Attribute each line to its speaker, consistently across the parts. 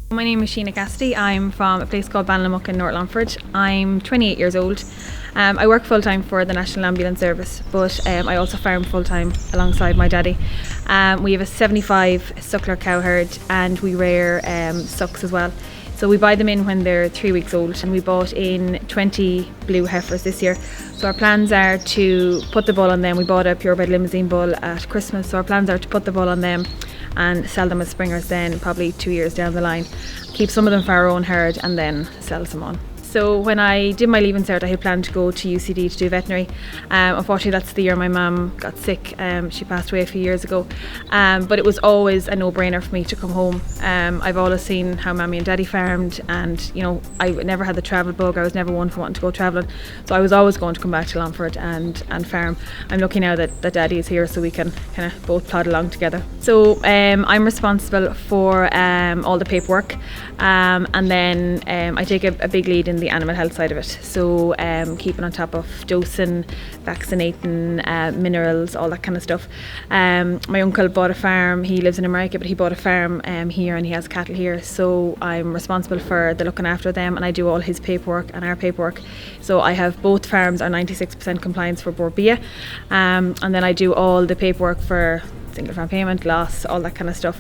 Speaker 1: My name is Sheena Cassidy. I'm from a place called Ballinamuck in North Longford. I'm 28 years old. I work full-time for the National Ambulance Service, but I also farm full-time alongside my daddy. We have a 75 suckler cow herd and we rear sucks as well. So we buy them in when they're 3 weeks old, and we bought in 20 blue heifers this year. So our plans are to put the bull on them. We bought a purebred limousine bull at Christmas, so our plans are to put the bull on them and sell them as springers then probably 2 years down the line. Keep some of them for our own herd and then sell some on. So when I did my Leaving Cert, I had planned to go to UCD to do veterinary. Unfortunately, that's the year my mum got sick. She passed away a few years ago. But it was always a no-brainer for me to come home. I've always seen how Mammy and Daddy farmed, and I never had the travel bug. I was never one for wanting to go travelling. So I was always going to come back to Longford and farm. I'm lucky now that Daddy is here, so we can kind of both plod along together. So I'm responsible for all the paperwork, and then I take a big lead in the animal health side of it. So keeping on top of dosing, vaccinating, minerals, all that kind of stuff. My uncle bought a farm. He lives in America, but he bought a farm here and he has cattle here. So I'm responsible for the looking after them, and I do all his paperwork and our paperwork. So I have both farms are 96% compliance for Board BIA, and then I do all the paperwork for single farm payment, loss, all that kind of stuff.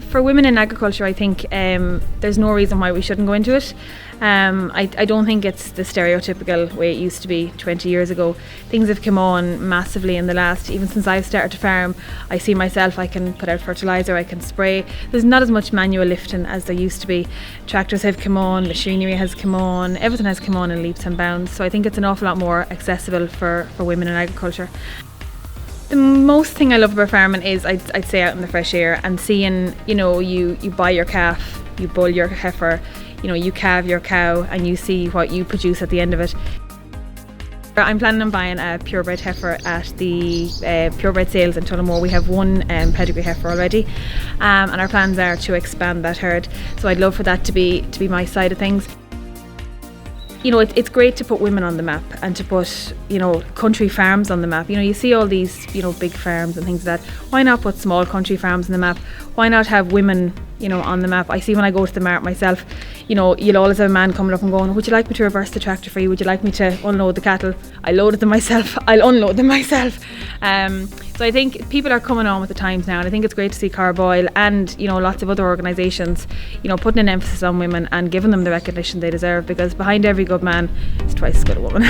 Speaker 1: For women in agriculture, I think there's no reason why we shouldn't go into it. I don't think it's the stereotypical way it used to be 20 years ago. Things have come on massively in the last, even since I've started to farm. I see myself, I can put out fertiliser, I can spray. There's not as much manual lifting as there used to be. Tractors have come on, machinery has come on, everything has come on in leaps and bounds. So I think it's an awful lot more accessible for women in agriculture. The most thing I love about farming is I'd say out in the fresh air and seeing, you buy your calf, you bull your heifer, you calve your cow, and you see what you produce at the end of it. I'm planning on buying a purebred heifer at the purebred sales in Tullamore. We have one pedigree heifer already, and our plans are to expand that herd. So I'd love for that to be my side of things. It's great to put women on the map and to put, country farms on the map. You see all these, big farms and things like that. Why not put small country farms on the map? Why not have women, on the map? I see when I go to the mart myself, you'll always have a man coming up and going, would you like me to reverse the tractor for you? Would you like me to unload the cattle? I loaded them myself. I'll unload them myself. So I think people are coming on with the times now, and I think it's great to see Corrib and lots of other organisations putting an emphasis on women and giving them the recognition they deserve, because behind every good man is twice as good a woman.